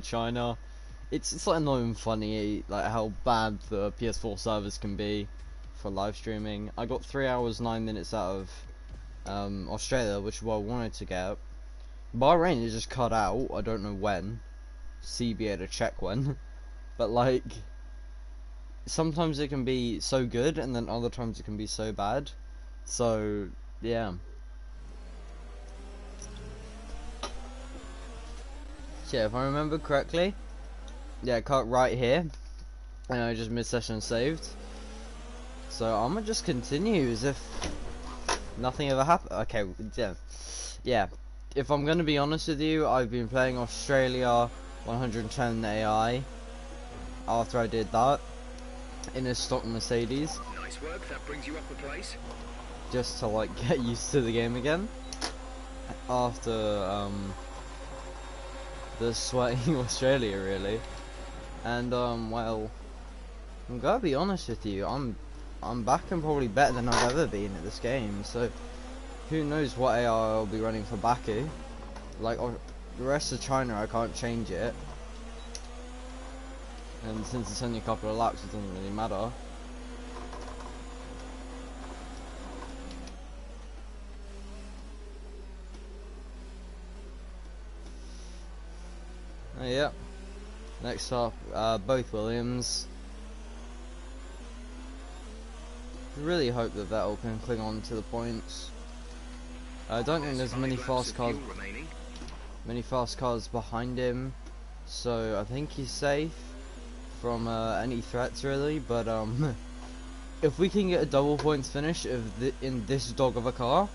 China. It's like not even funny like how bad the PS4 servers can be for live streaming. I got 3 hours 9 minutes out of Australia, which is what I wanted to get. Bahrain is just cut out. I don't know when. CBA to check when, but like sometimes it can be so good, and then other times it can be so bad. So yeah. So yeah, if I remember correctly, yeah, cut right here, and I just mid-session saved. So I'm gonna just continue as if nothing ever happened. Okay, yeah. If I'm gonna be honest with you, I've been playing Australia 110 AI after I did that in a stock Mercedes. Nice work. That brings you up a place. Just to like get used to the game again after the sweating Australia really. And well, I'm gonna be honest with you, I'm back and probably better than I've ever been at this game. So who knows what AI I'll be running for Baku. Like the rest of China, I can't change it, and since it's only a couple of laps, it doesn't really matter. Yeah. Next up, both Williams. Really hope that Vettel can cling on to the points. I don't think there's many fast cars behind him, so I think he's safe from any threats really. But if we can get a double points finish in this dog of a car,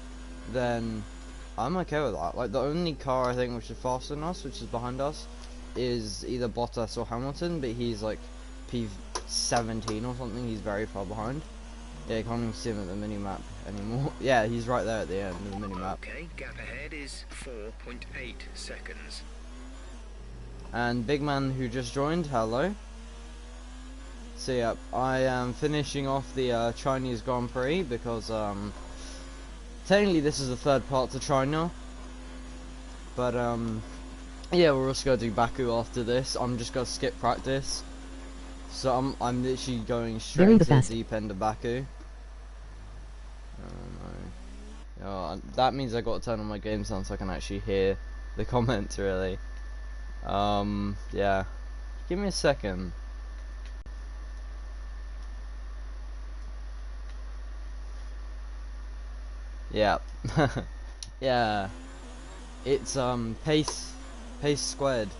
then I'm okay with that. Like the only car I think which is faster than us, which is behind us, is either Bottas or Hamilton, but he's like P17 or something. He's very far behind. Yeah, you can't even see him at the mini-map anymore. Yeah, he's right there at the end of the mini-map. Okay, gap ahead is 4.8 seconds. And big man who just joined, hello. So yeah, I am finishing off the Chinese Grand Prix because technically this is the third part to China. But yeah, we're also gonna do Baku after this. I'm just gonna skip practice. So I'm literally going straight into the deep end of Baku. Oh no. That means I got to turn on my game sound so I can actually hear the comments really. Yeah. Give me a second. Yeah. Yeah. It's pace squared.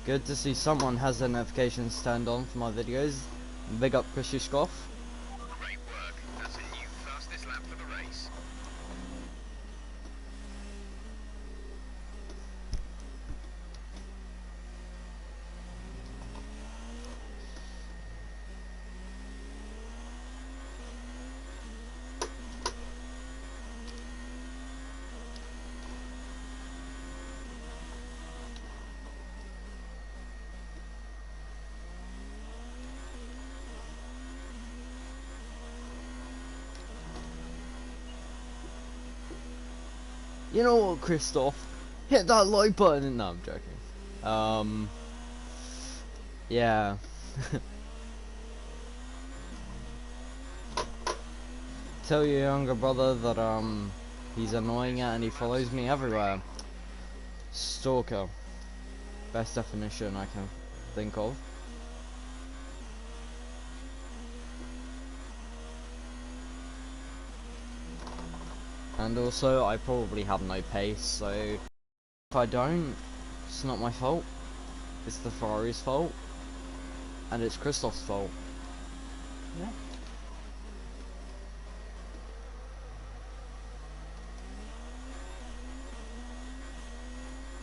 Good to see someone has their notifications turned on for my videos. Big up Chris Yushkov. Great work. That's a new fastest lap for the race. You know what, Christoph? Hit that like button. No, I'm joking. Yeah. Tell your younger brother that he's annoying and he follows me everywhere. Stalker. Best definition I can think of. And also, I probably have no pace, so if I don't, it's not my fault. It's the Ferrari's fault, and it's Christoph's fault. Yeah.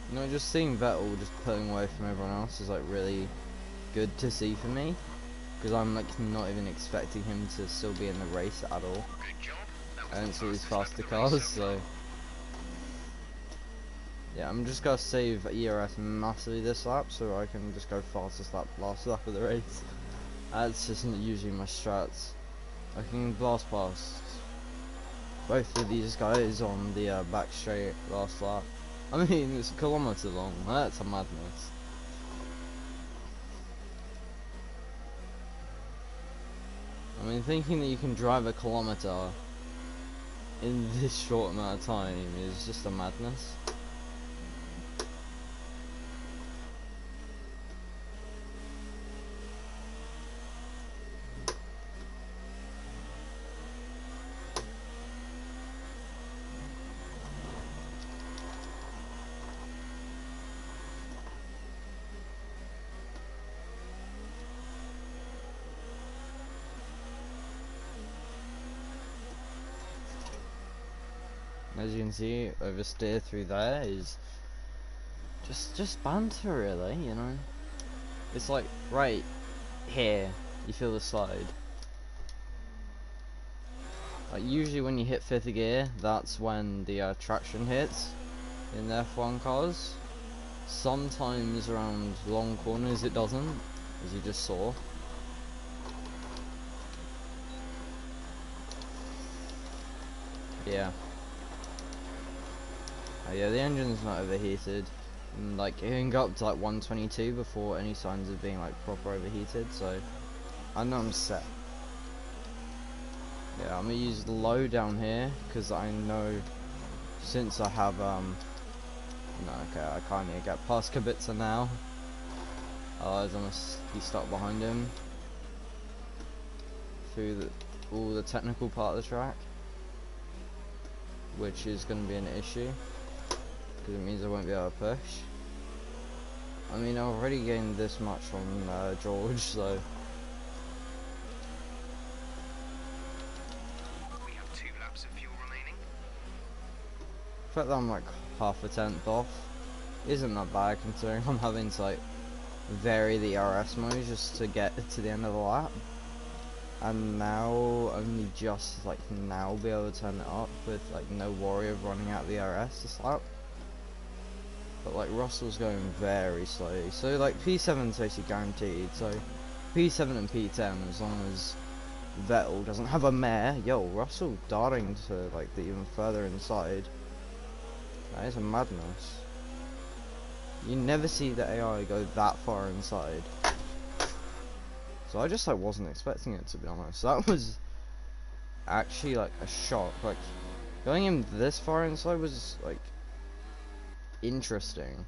You know, just seeing Vettel just pulling away from everyone else is like really good to see for me, because I'm like not even expecting him to still be in the race at all. I don't see these faster cars, so yeah, I'm just gonna save ERS massively this lap so I can just go fastest lap, last lap of the race. That's just usually my strats. I can blast past both of these guys on the back straight last lap. I mean, it's a kilometer long. That's a madness. I mean, thinking that you can drive a kilometer in this short amount of time is just a madness. As you can see, oversteer through there is just banter, really, you know. It's like right here, you feel the slide. Like usually when you hit 5th gear, that's when the traction hits in the F1 cars. Sometimes around long corners it doesn't, as you just saw. Yeah. Yeah, the engine's not overheated. And, like, it can go up to like 122 before any signs of being like proper overheated, so I know I'm set. Yeah, I'm gonna use low down here because I know since I have no, okay, I can't even get past Kubica now. Otherwise I'm gonna be stuck behind him through all the technical part of the track, which is gonna be an issue. Because it means I won't be able to push. I mean, I've already gained this much from George, so. We have 2 laps of fuel remaining. The fact that I'm like half a tenth off isn't that bad considering I'm having to like vary the RS mode just to get to the end of the lap. And now only just like now be able to turn it up with like no worry of running out the RS this lap. But like Russell's going very slowly, so like P7 is basically guaranteed, so P7 and P10 as long as Vettel doesn't have a mare. Yo, Russell darting to like the even further inside. That is a madness. You never see the AI go that far inside. So I just like wasn't expecting it, to be honest. That was actually like a shock. Like going in this far inside was like interesting.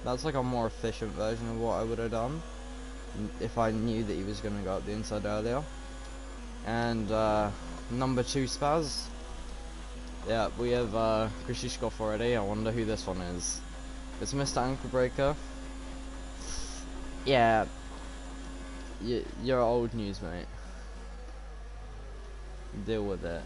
That's like a more efficient version of what I would have done if I knew that he was going to go up the inside earlier. And number 2 Spaz. Yeah, we have Krzysztof already. I wonder who this one is. It's Mr. Ankle Breaker. Yeah, you're old news, mate. Deal with it.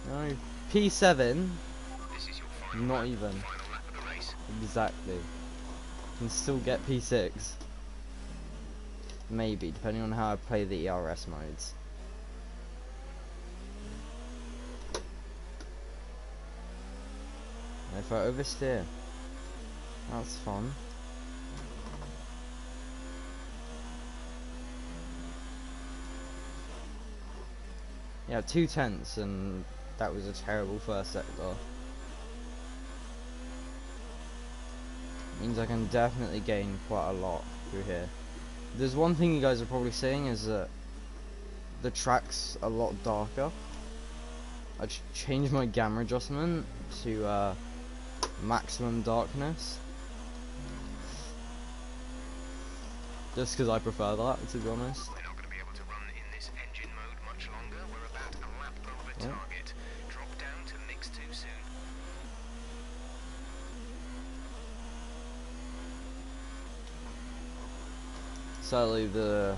No, P7. This is your final Not lap, even. final lap of the race. Exactly. Can still get P6. Maybe, depending on how I play the ERS modes. And if I oversteer, that's fun. Yeah, 2 tenths, and that was a terrible first sector. Means I can definitely gain quite a lot through here. There's one thing you guys are probably seeing is that the track's a lot darker. I changed my gamma adjustment to maximum darkness. Just because I prefer that, to be honest. We're not going to be able to run in this engine mode much longer. We're about a lap over target. Drop down to mix 2 soon. Sadly, the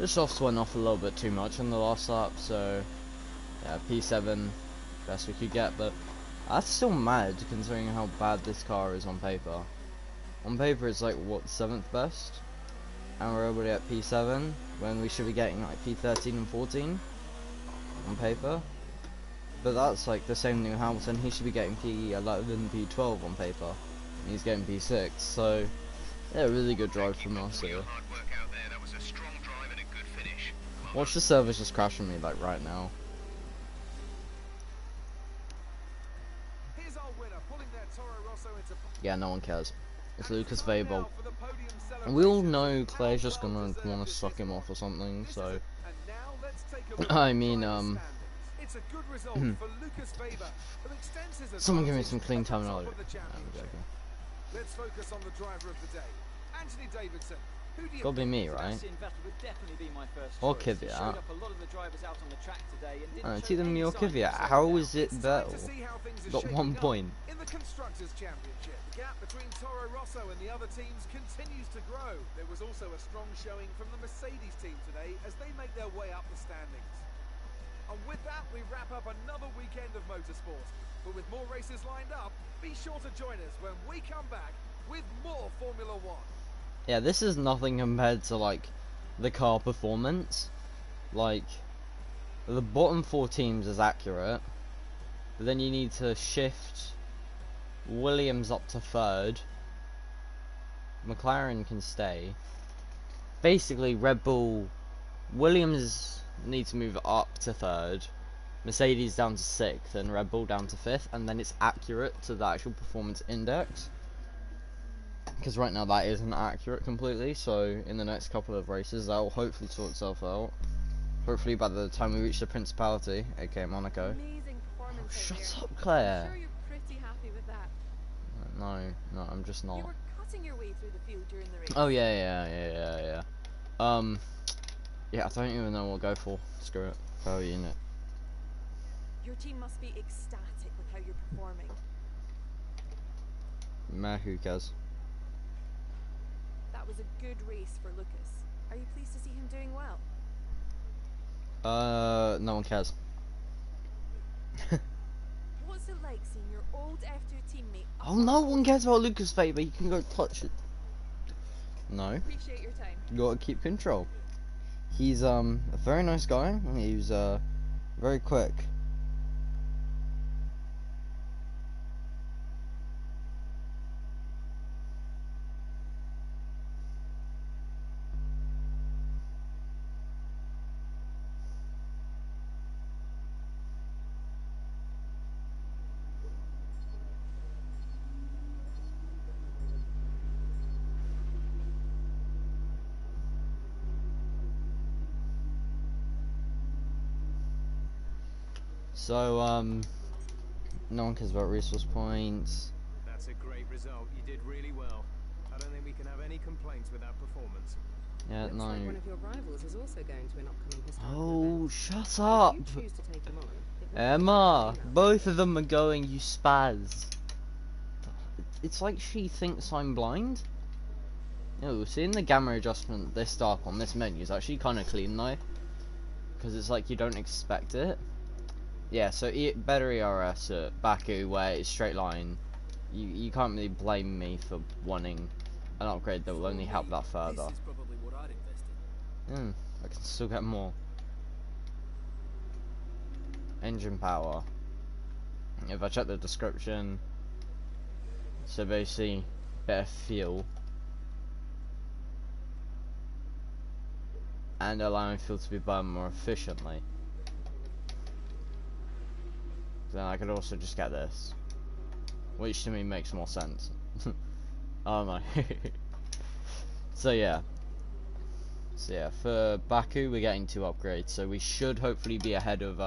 softs went off a little bit too much on the last lap, so yeah, P7 best we could get, but that's still mad considering how bad this car is on paper. On paper it's like what, 7th best, and we're already at P7 when we should be getting like P13 and 14 on paper. But that's like the same thing with Hamilton. He should be getting P11, P12 on paper. And he's getting P6. So yeah, really good drive from us here. Watch the servers just crashing me like right now. Yeah, no one cares. It's Lucas Vabel. And we all know Claire's just gonna wanna suck him off or something, so I mean someone give me some clean terminology. No, I'm joking. Let's focus on the driver of the day. Anthony Davidson. Gotta be me, right? Or Kvyat. It's either me or Kvyat. How is it Vettel? Got 1 point. In the Constructors' Championship, the gap between Toro Rosso and the other teams continues to grow. There was also a strong showing from the Mercedes team today as they make their way up the standings. And with that, we wrap up another weekend of motorsport. But with more races lined up, be sure to join us when we come back with more Formula One. Yeah, this is nothing compared to like the car performance. Like the bottom 4 teams is accurate, but then you need to shift Williams up to 3rd. McLaren can stay. Basically, Red Bull, Williams need to move up to 3rd, Mercedes down to 6th, and Red Bull down to 5th, and then it's accurate to the actual performance index. Because right now that isn't accurate completely, so in the next couple of races that will hopefully sort itself out. Hopefully by the time we reach the Principality, aka Monaco. Oh, shut up, Claire. I'm sure you're pretty happy with that. No, I'm just not. You were cutting your way through the field during the race. Oh yeah. Yeah, I don't even know what to go for. Screw it. Power unit. Your team must be ecstatic with how you're performing. Meh, who cares? That was a good race for Lucas. Are you pleased to see him doing well? No one cares. What's it like seeing your old F2 teammate? Oh, no one cares about Lucas Faber. You can go touch it. No. Appreciate your time. You gotta keep control. He's a very nice guy. He's very quick. So, no one cares about resource points. That's a great result. You did really well. I don't think we can have any complaints with that performance. Yeah, Looks no. like one of your rivals is also going to an upcoming historical Oh, event. shut If up! you choose to take him on, it will Emma! be Both of them are going, you spaz. It's like she thinks I'm blind. No, seeing the gamma adjustment this dark on this menu is actually kind of clean though. Because it's like you don't expect it. Yeah, so better ERS at Baku where it's straight line. You can't really blame me for wanting an upgrade that will only help that further. This is probably what I'd invest in. I can still get more. Engine power. If I check the description, so basically better fuel and allowing fuel to be burned more efficiently. Then I could also just get this, which to me makes more sense. Oh my. So yeah, for Baku we're getting 2 upgrades, so we should hopefully be ahead of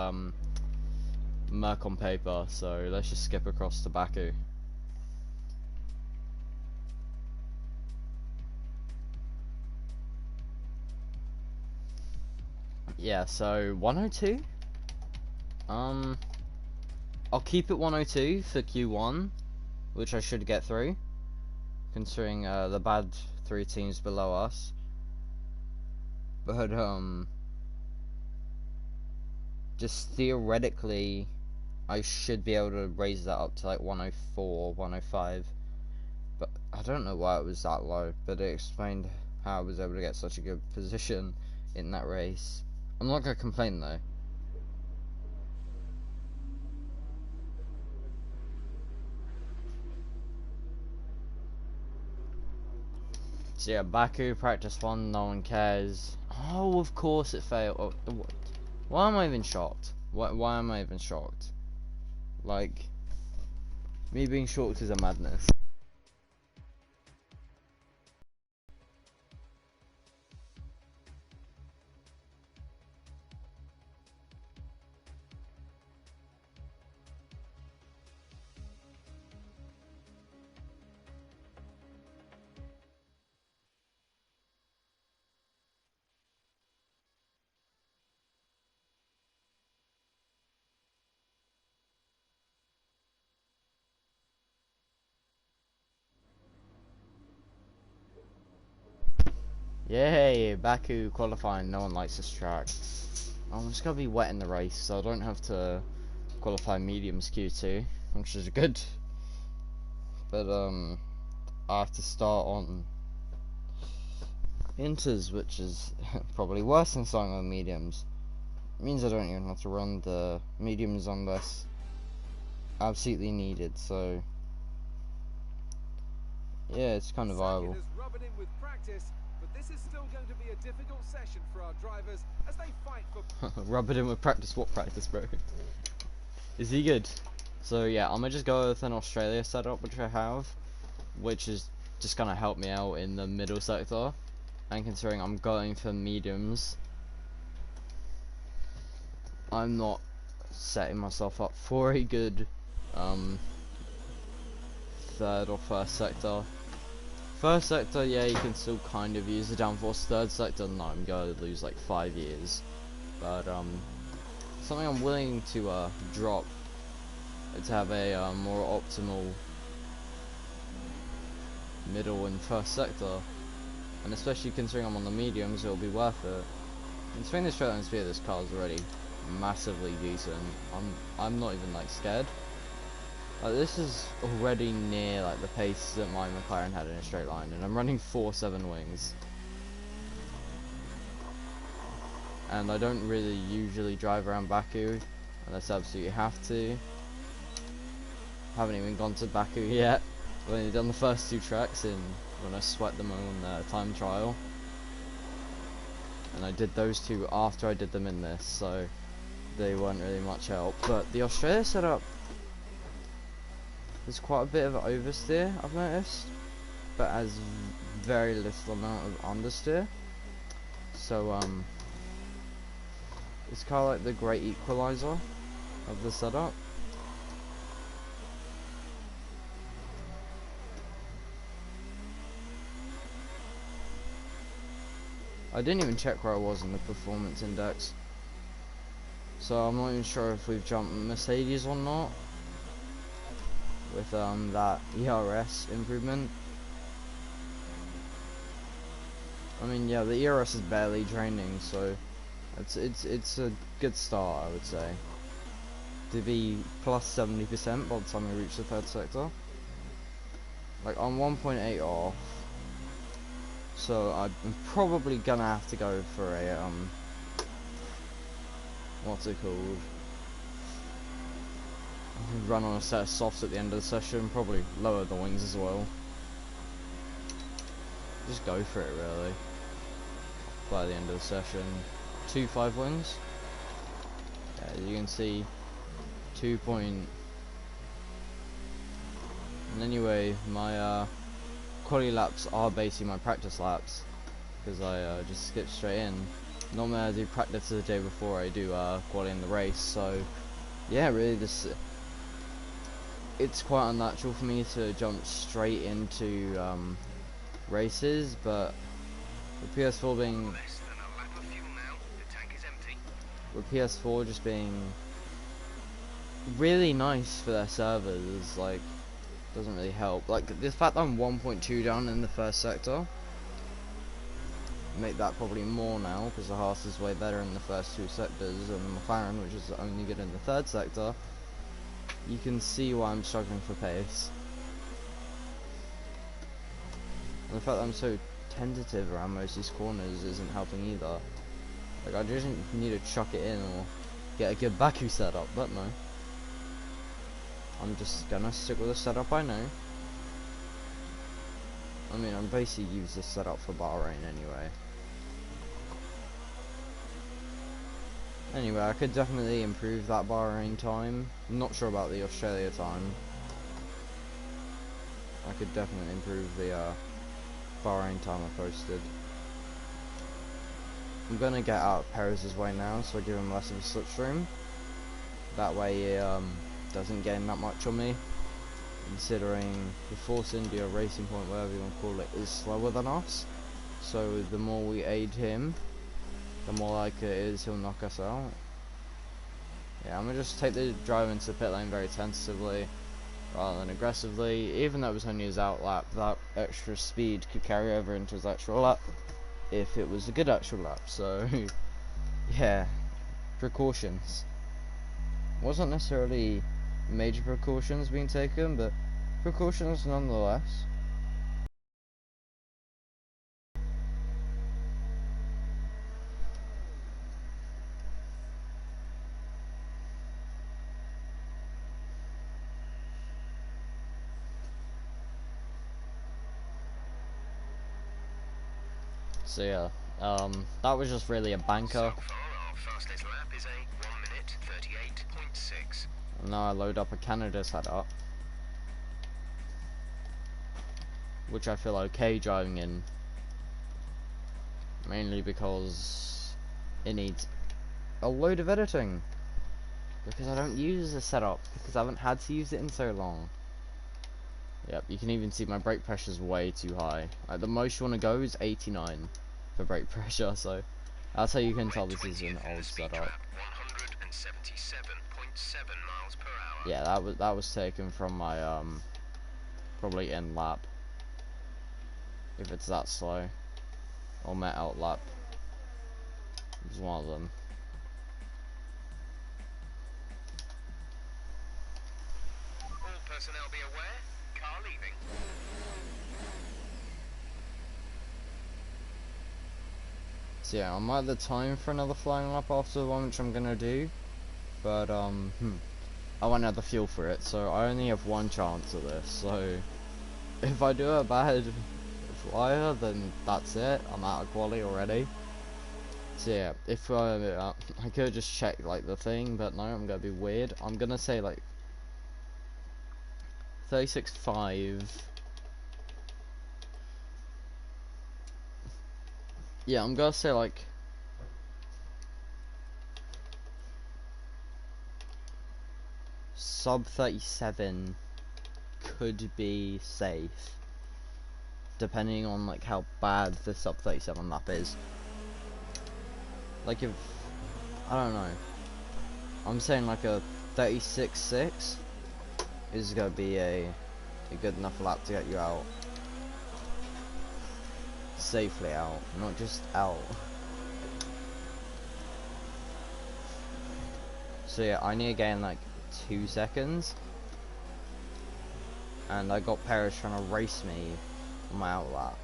Merc on paper. So let's just skip across to Baku. Yeah, so 102. I'll keep it 102 for Q1, which I should get through, considering the bad 3 teams below us. But just theoretically, I should be able to raise that up to like 104, 105. But I don't know why it was that low, but it explained how I was able to get such a good position in that race. I'm not gonna complain though. So yeah, Baku, practice 1, no one cares. Oh, of course it failed. Oh, what? Why am I even shocked? Why am I even shocked? Like, me being shocked is a madness. Yay, Baku qualifying, no one likes this track. I'm just gonna be wet in the race, so I don't have to qualify mediums Q2, which is good. But I have to start on inters, which is probably worse than starting on mediums. It means I don't even have to run the mediums unless absolutely needed, so yeah, it's kind of viable. Is rubbing in with practice, but this is still going to be a difficult session for our drivers as they fight for. Rub it in with practice. What practice, bro? Is he good? So yeah, I'm gonna just go with an Australia setup which I have, which is just gonna help me out in the middle sector. And considering I'm going for mediums, I'm not setting myself up for a good third or first sector. First sector, yeah, you can still kind of use the downforce. Third sector, no, I'm going to lose like 5 years. But something I'm willing to drop to have a more optimal middle and first sector, and especially considering I'm on the mediums, it'll be worth it. Considering the straight line speed of this car is already massively decent, I'm not even like scared. Like, this is already near like the pace that my McLaren had in a straight line, and I'm running 4.7 wings. And I don't really usually drive around Baku unless I absolutely have to. Haven't even gone to Baku yet. I've only done the first 2 tracks in when I sweat them on time trial, and I did those 2 after I did them in this, so they weren't really much help. But the Australia setup, there's quite a bit of oversteer I've noticed, but has very little amount of understeer. So it's kind of like the great equalizer of the setup. I didn't even check where I was in the performance index, so I'm not even sure if we've jumped Mercedes or not with that ERS improvement. I mean, yeah, the ERS is barely draining, so it's a good start, I would say, to be plus 70% by the time we reach the third sector. Like, I'm 1.8 off, so I'm probably gonna have to go for a what's it called? Run on a set of softs at the end of the session, probably lower the wings as well. Just go for it, really. By the end of the session, 2.5 wings. Yeah, you can see 2 point. And anyway, my quali laps are basically my practice laps, because I just skip straight in. Normally I do practice the day before I do quali in the race, so yeah, really this it's quite unnatural for me to jump straight into races, but with PS4 being Less than a lap of fuel now. The tank is empty. with PS4 just being really nice for their servers, like, doesn't really help. Like, the fact that I'm 1.2 down in the first sector, make that probably more now, because the Haas is way better in the first 2 sectors, and the McLaren, which is only good in the third sector. You can see why I'm struggling for pace. And the fact that I'm so tentative around most of these corners isn't helping either. Like, I just need to chuck it in or get a good Baku setup, but no. I'm just gonna stick with the setup I know. I mean, I'm basically used this setup for Bahrain anyway. Anyway, I could definitely improve that Bahrain time. I'm not sure about the Australia time. I could definitely improve the Bahrain time I posted. I'm gonna get out of Perez's way now, so I give him less of a slipstream. That way he doesn't gain that much on me. Considering the Force India Racing Point, whatever you want to call it, is slower than us. So the more we aid him, the more likely it is he'll knock us out. Yeah, I'm gonna just take the drive into the pit lane very tentatively, rather than aggressively. Even though it was only his out lap, that extra speed could carry over into his actual lap, if it was a good actual lap. So, yeah, precautions. Wasn't necessarily major precautions being taken, but precautions nonetheless. So yeah, that was just really a banker. So far, our fastest lap is a 1 minute 38.6. And now I load up a Canada setup, which I feel okay driving in, mainly because it needs a load of editing, because I don't use the setup, because I haven't had to use it in so long. Yep, you can even see my brake pressure is way too high. Like, the most you want to go is 89 for brake pressure, so that's how you can tell this is an old setup. 177.7 miles per hour. Yeah, that was taken from my probably in lap, if it's that slow, or met out lap. It's one of them. All personnel be aware, car leaving. So yeah, I might have the time for another flying lap after the one which I'm gonna do, but I won't have the fuel for it, so I only have one chance at this. So if I do a bad flyer, then that's it. I'm out of quality already. So yeah, if I could just check like the thing, but no, I'm gonna be weird. I'm gonna say like 36.5. Yeah, I'm gonna say like sub 37 could be safe, depending on like how bad the sub 37 lap is. Like if, I don't know, I'm saying like a 36.6 is gonna be a good enough lap to get you out. Safely out, not just out. So yeah, I need to gain like 2 seconds. And I got Perez trying to race me on my out lap.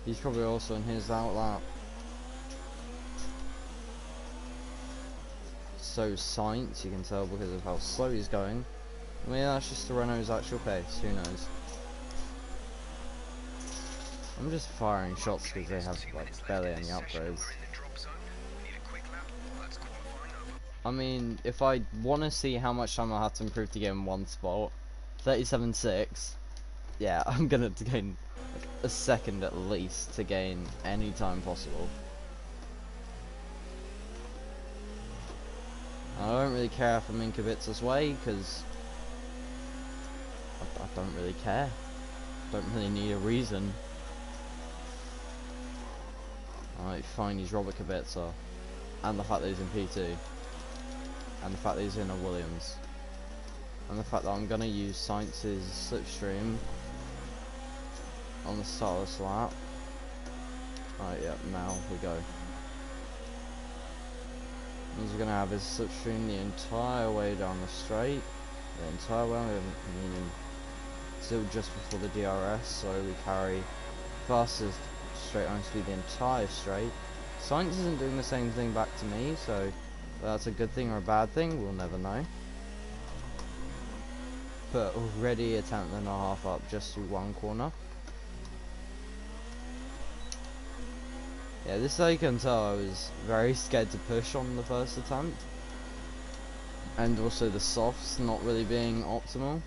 He's probably also in his out lap. So Sainz, you can tell because of how slow he's going. I mean, that's just the Renault's actual pace, who knows. I'm just firing shots because they have like barely any upgrades. I mean, if I want to see how much time I have to improve to get in one spot, 37.6, yeah, I'm gonna gain like a second at least to gain any time possible. I don't really care if I'm in Kibitza's way, because I don't really care. Don't really need a reason. Alright, fine, he's Robert Kubica, and the fact that he's in P2, and the fact that he's in a Williams, and the fact that I'm gonna use Sainz's slipstream on the start of this lap. Alright, yep, now we go. He's gonna have his slipstream the entire way down the straight, the entire way, meaning still just before the DRS, so we carry fastest straight line speed the entire straight. Sainz isn't doing the same thing back to me, so whether that's a good thing or a bad thing, we'll never know. But already a tenth and a half up just through one corner. Yeah, this I can tell I was very scared to push on the first attempt. And also the softs not really being optimal.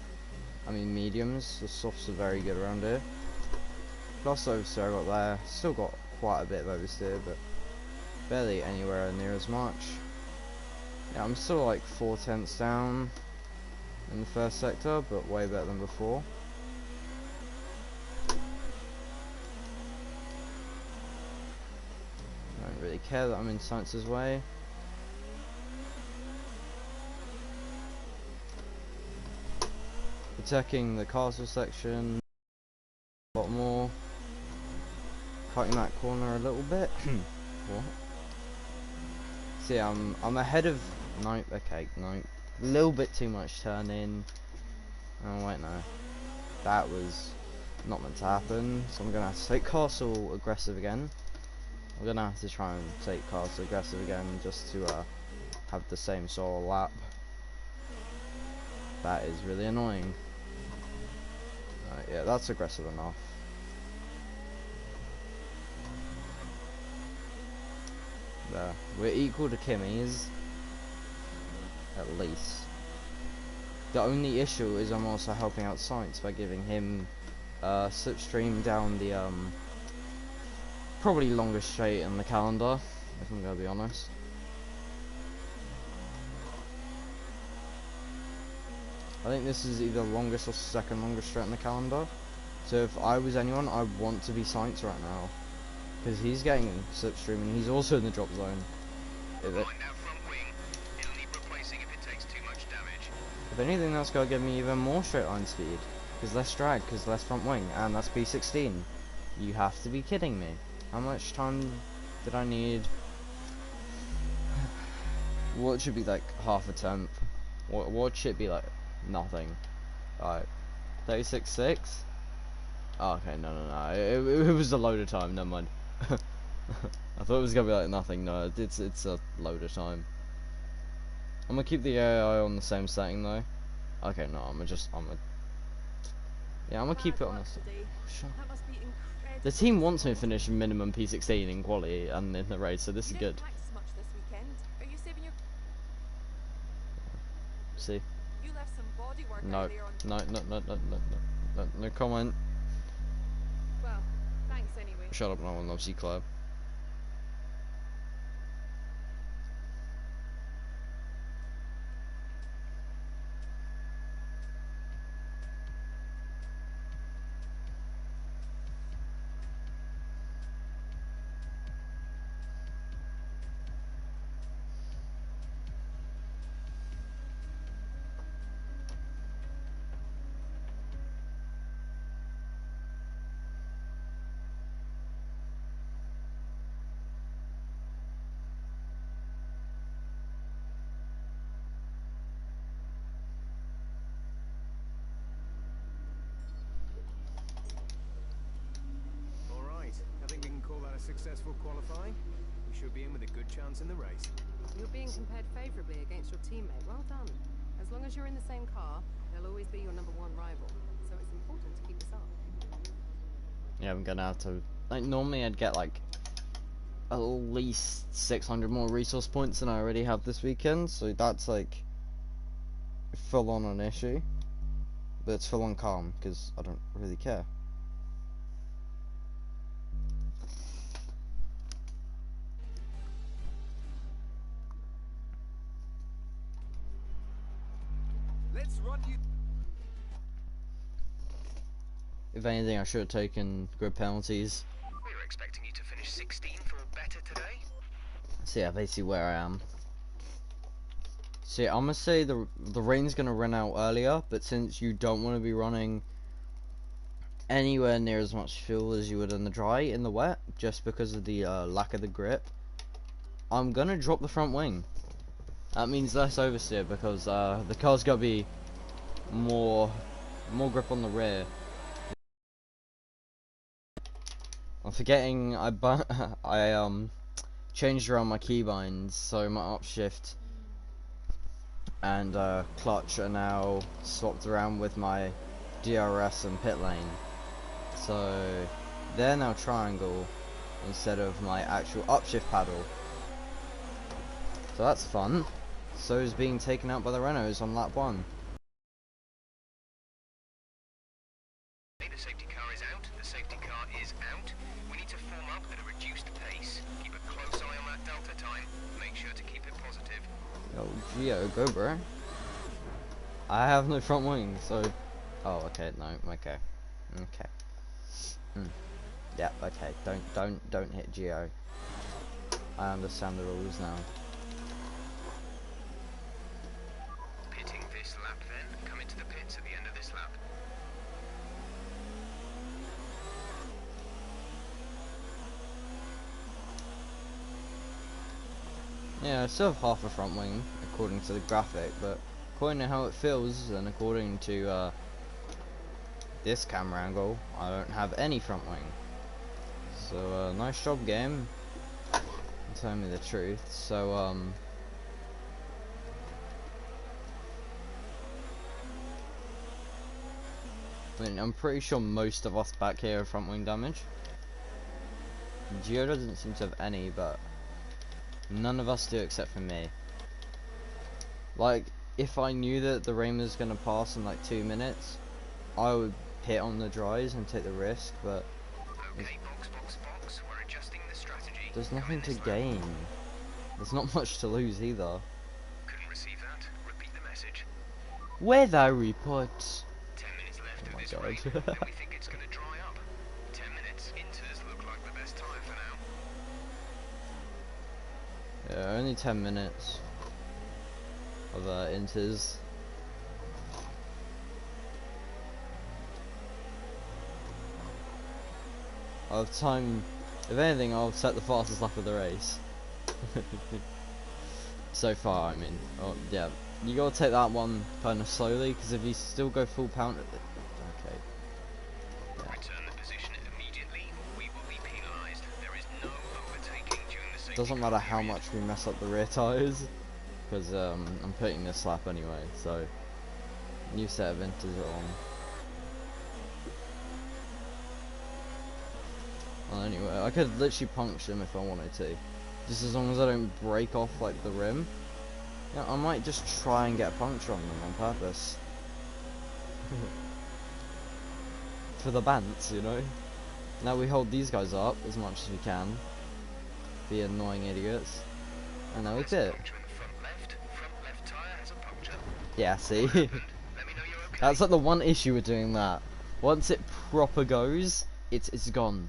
I mean mediums, the softs are very good around here. Plus oversteer I got there, still got quite a bit of oversteer, but barely anywhere near as much. Yeah, I'm still like 4/10 down in the first sector, but way better than before. I don't really care that I'm in Science's way. Attacking the castle section a lot more. Cutting that corner a little bit. What? See, I'm ahead of Nope, okay, nope. A little bit too much turn in. Oh wait, no. That was not meant to happen, so I'm gonna have to take castle aggressive again. I'm gonna have to try and take castle aggressive again just to have the same sort of lap. That is really annoying. Yeah, that's aggressive enough. There. We're equal to Kimmy's. At least. The only issue is I'm also helping out Science by giving him slipstream down the probably longest straight in the calendar, if I'm gonna be honest. I think this is either longest or second longest straight in the calendar. So if I was anyone, I'd want to be Science right now. Because he's getting slipstream and he's also in the drop zone. If anything, that's gonna give me even more straight line speed. Because less drag, because less front wing, and that's P16. You have to be kidding me. How much time did I need? What should be like half a tenth? What should be like nothing? Alright, 36.6. Oh, okay, no. It was a load of time. Never mind. I thought it was gonna be like nothing. No, it's a load of time. I'm gonna keep the AI on the same setting though. Okay, no, I'm gonna keep it on this. That must be incredible. The team wants me to finish minimum P16 in quality and in the race, so this is You good. didn't practice much this weekend. Are you saving your... See? You left some body work No, earlier on... no comment. Well, thanks anyway. Shut up, no one loves you, Club. Alright, I think we can call that a successful qualifying. We should be in with a good chance in the race. You're being compared favourably against your teammate. Well done. As long as you're in the same car, they'll always be your number one rival. So it's important to keep this up. Yeah, I'm gonna have to. Like, normally I'd get like at least 600 more resource points than I already have this weekend, so that's like full on an issue. But it's full on calm because I don't really care. Let's run you. If anything, I should have taken grid penalties. We were expecting you to finish 16 for a better today. So yeah, basically where I am. So yeah, I'm gonna say the rain's gonna run out earlier, but since you don't want to be running anywhere near as much fuel as you would in the dry, in the wet, just because of the lack of the grip, I'm gonna drop the front wing. That means less oversteer because the car's gonna be more grip on the rear. I'm forgetting I changed around my keybinds, so my upshift and clutch are now swapped around with my DRS and pit lane. So they're now triangle, instead of my actual upshift paddle. So that's fun. So is being taken out by the Renaults on lap 1. The safety car is out. The safety car is out. We need to form up at a reduced pace. Keep a close eye on that delta time. Make sure to keep it positive. Yo, Geo, go bro. I have no front wing, so... Oh, okay, no, okay. Okay. Yeah, okay, don't hit Geo. I understand the rules now. Pitting this lap then. Come into the pits at the end of this lap. Yeah, I still have half a front wing, according to the graphic, but according to how it feels, and according to this camera angle, I don't have any front wing. So, nice job, game. Tell me the truth. So, I mean, I'm pretty sure most of us back here have front wing damage. Geo doesn't seem to have any, but none of us do except for me. Like, if I knew that the rain was gonna pass in like 2 minutes, I would pit on the dries and take the risk, but Okay, box. We're adjusting the strategy. there's nothing to gain. There's not much to lose either. Couldn't receive that. Repeat the message. Weather report. 10 minutes left of this God. rain. Then we think it's going to dry up. 10 minutes. Inters look like the best time for now. Yeah, only 10 minutes of inters. I'll have time. If anything, I'll set the fastest lap of the race. So far, I mean. Oh, yeah. You gotta take that one kind of slowly, because if you still go full pound. Okay. Yeah. Return the position immediately, or we will be penalised. There is no overtaking during the safety Doesn't car matter how period. much we mess up the rear tyres, because I'm putting this lap anyway, so new set of inters are on. Well, anyway, I could literally puncture them if I wanted to, just as long as I don't break off like the rim. Yeah, I might just try and get a puncture on them on purpose. For the bants, you know? Now we hold these guys up as much as we can. Be annoying idiots. And now we pit. Puncture in the front left tyre has a puncture. Yeah, see? Let me know you're okay. That's like the one issue with doing that. Once it proper goes, it's gone.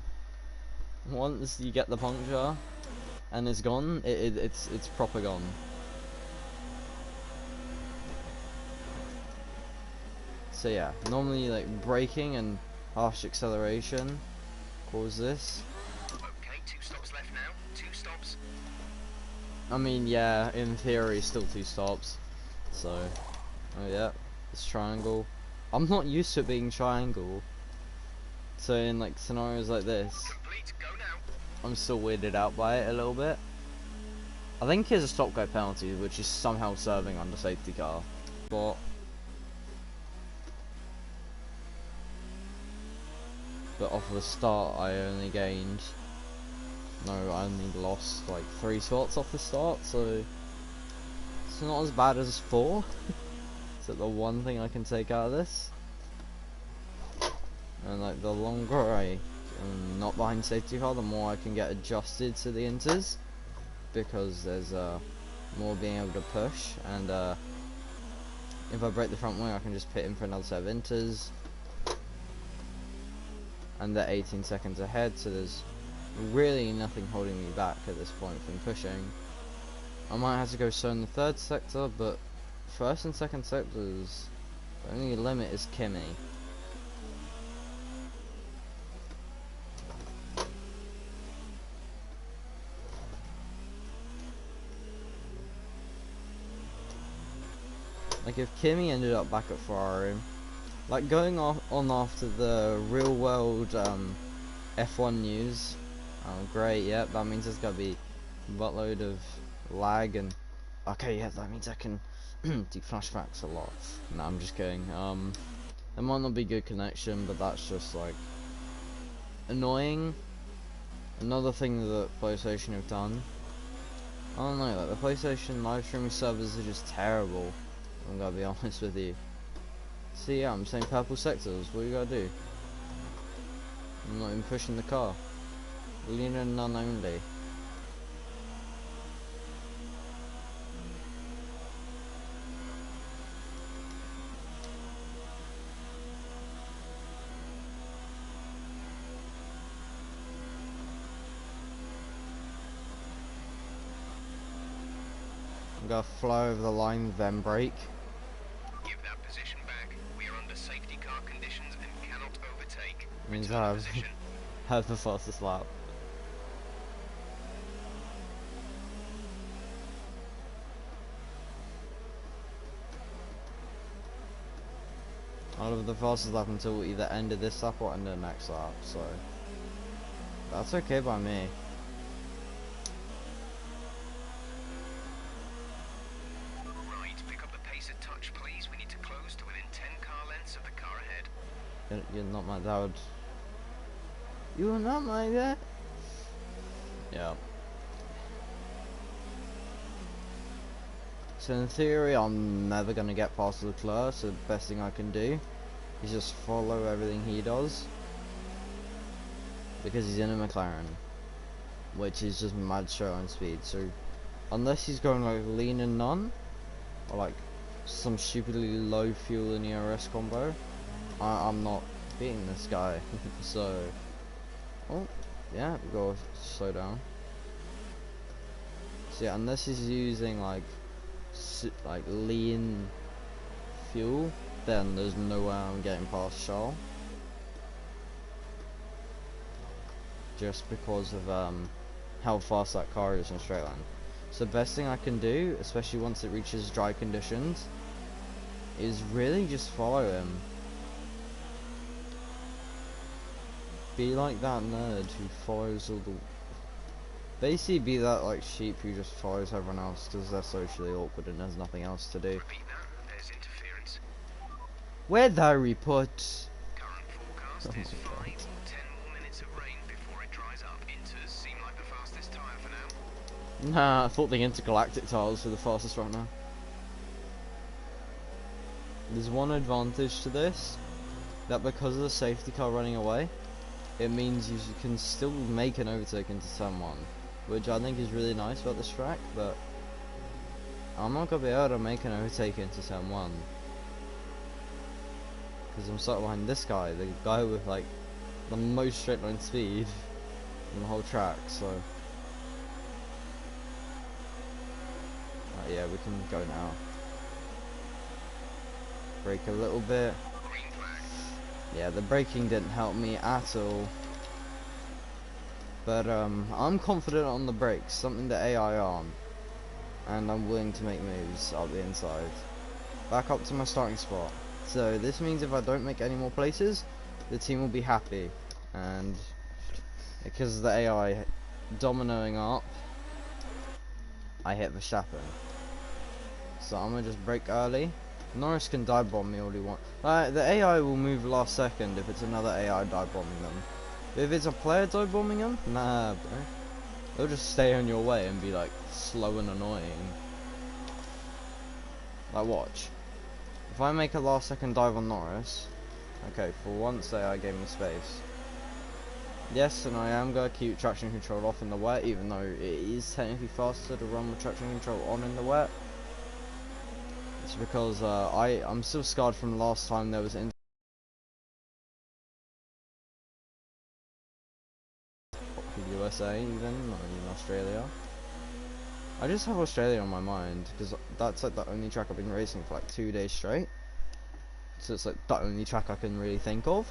Once you get the puncture and it's gone, it's proper gone. So yeah, normally like braking and harsh acceleration cause this. Okay, 2 stops left now. 2 stops. I mean, yeah, in theory, still 2 stops. So, oh yeah, it's triangle. I'm not used to it being triangle. So in like scenarios like this, Complete. Go now. I'm still weirded out by it a little bit. I think here's a stop go penalty, which is somehow serving under safety car. But off of the start, I only gained. No, I only lost like 3 spots off the start, so it's not as bad as 4. Is that the one thing I can take out of this? And like the longer I am not behind safety car, the more I can get adjusted to the inters, because there's more being able to push, and if I break the front wing, I can just pit in for another set of inters, and they're 18 seconds ahead, so there's really nothing holding me back at this point from pushing. I might have to go slow in the 3rd sector, but 1st and 2nd sectors, the only limit is Kimmy. Like if Kimmy ended up back at Ferrari, like going on after the real world F1 news, oh great, yep, that means there's gonna be a buttload of lag and, okay, yeah, that means I can do flashbacks a lot. No, I'm just kidding. There might not be good connection, but that's just like annoying. Another thing that PlayStation have done, I don't know, like the PlayStation live streaming servers are just terrible. I'm gonna be honest with you. See, yeah, I'm saying purple sectors. What you gotta do? I'm not even pushing the car. Lean and none only. I'm gonna fly over the line, then brake. Give that position back. We are under safety car conditions and cannot overtake. Means Return I to have, position. have the fastest lap. I'll have the fastest lap until either end of this lap or end of the next lap, so that's okay by me. Right, pick up the pace a touch, please. We need to close to within 10 car lengths of the car ahead. You're not my dad. You're not my dad. Yeah. So in theory, I'm never gonna get past Leclerc. So the best thing I can do is just follow everything he does, because he's in a McLaren, which is just mad straight on speed. So unless he's going like lean and none, or like some stupidly low fuel in ERS combo, I'm not beating this guy. So, oh yeah, we gotta slow down. So yeah, unless he's using like lean fuel, then there's no way I'm getting past Charles. Just because of how fast that car is in straight line. So the best thing I can do, especially once it reaches dry conditions, is really just follow him. Be like that nerd who follows all the... Basically be that like sheep who just follows everyone else because they're socially awkward and there's nothing else to do. Repeat that. There's interference. Where'd that report? Current forecast is 5 or 10 more minutes of rain before it dries up. Inters seem like the fastest tyre for now. Nah, I thought the intergalactic tiles were the fastest right now. There's one advantage to this, that because of the safety car running away, it means you can still make an overtake into turn 1, which I think is really nice about this track, but I'm not going to be able to make an overtake into turn 1. Because I'm stuck behind this guy, the guy with like the most straight line speed in the whole track, so... yeah, we can go now. Brake a little bit. Green flag. Yeah, the braking didn't help me at all. But I'm confident on the brakes, something that AI aren't. And I'm willing to make moves up the inside. Back up to my starting spot. So this means if I don't make any more places, the team will be happy. And because of the AI dominoing up, I hit Verstappen. So I'm gonna just brake early. Norris can dive bomb me all he wants. The AI will move last second if it's another AI dive bombing them. But if it's a player dive bombing them, nah, bro. They'll just stay on your way and be like slow and annoying. Like watch. If I make a last second dive on Norris, okay, for once AI gave me space. Yes, and I am gonna keep traction control off in the wet, even though it is technically faster to run with traction control on in the wet. It's because I'm still scarred from last time there was USA even, not even Australia. I just have Australia on my mind because that's like the only track I've been racing for like 2 days straight. So it's like the only track I can really think of.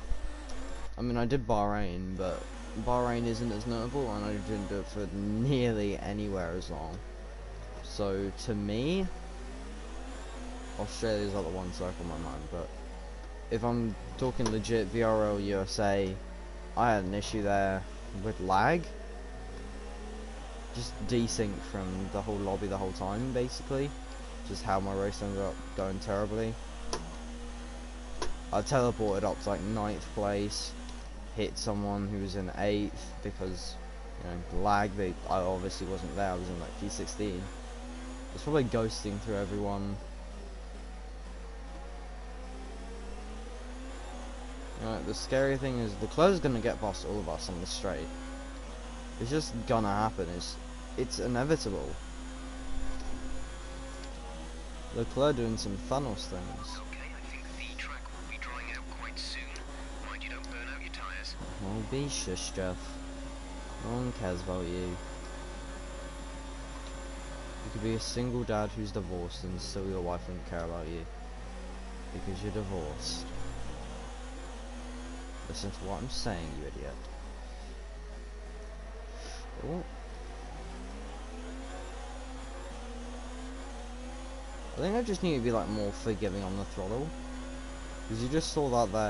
I mean, I did Bahrain, but Bahrain isn't as notable, and I didn't do it for nearly anywhere as long. So to me, Australia's like the one circle in my mind. But if I'm talking legit VRL USA, I had an issue there with lag. Just desync from the whole lobby the whole time, basically. Just how my race ended up going terribly. I teleported up to like 9th place, hit someone who was in 8th because You know, lag. I obviously wasn't there. I was in like P16. It's probably ghosting through everyone. You know, the scary thing is Leclerc's gonna get past all of us on the straight. It's just gonna happen. It's inevitable. Leclerc doing some Thanos things. Okay, I think the track will be drying out quite soon. Mind you don't burn out your tyres. Oh, be shush, Jeff. No one cares about you. You could be a single dad who's divorced and still your wife wouldn't care about you. Because you're divorced. Listen to what I'm saying, you idiot. Oh. I think I just need to be like more forgiving on the throttle. Because you just saw that there.